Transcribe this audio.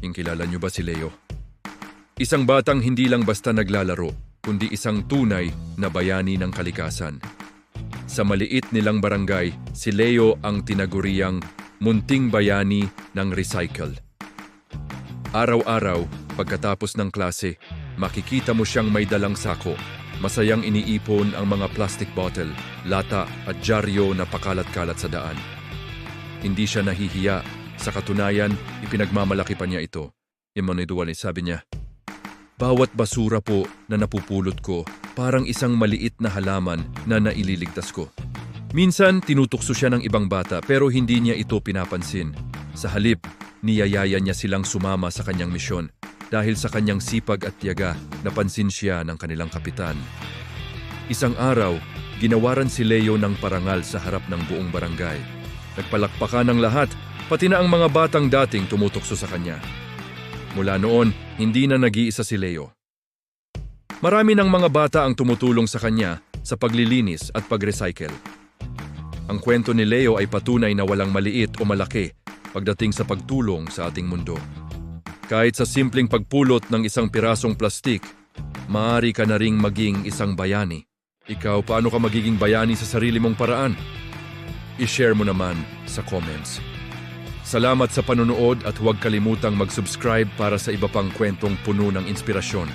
Yung kilala niyo ba si Leo? Isang batang hindi lang basta naglalaro, kundi isang tunay na bayani ng kalikasan. Sa maliit nilang barangay, si Leo ang tinaguriang munting bayani ng recycle. Araw-araw, pagkatapos ng klase, makikita mo siyang may dalang sako. Masayang iniipon ang mga plastic bottle, lata at dyaryo na pakalat-kalat sa daan. Hindi siya nahihiya. Sa katunayan, ipinagmamalaki pa niya ito. Imonidual sabi niya, "Bawat basura po na napupulot ko, parang isang maliit na halaman na naililigtas ko." Minsan, tinutukso siya ng ibang bata pero hindi niya ito pinapansin. Sa halip, niyayaya niya silang sumama sa kanyang misyon. Dahil sa kanyang sipag at tiyaga, napansin siya ng kanilang kapitan. Isang araw, ginawaran si Leo ng parangal sa harap ng buong barangay. Nagpalakpakan ng lahat, pati na ang mga batang dating tumutokso sa kanya. Mula noon, hindi na nag-iisa si Leo. Marami ng mga bata ang tumutulong sa kanya sa paglilinis at pag-recycle. Ang kwento ni Leo ay patunay na walang maliit o malaki pagdating sa pagtulong sa ating mundo. Kahit sa simpleng pagpulot ng isang pirasong plastik, maaari ka na ring maging isang bayani. Ikaw, paano ka magiging bayani sa sarili mong paraan? I-share mo naman sa comments. Salamat sa panonood at huwag kalimutang mag-subscribe para sa iba pang kwentong puno ng inspirasyon.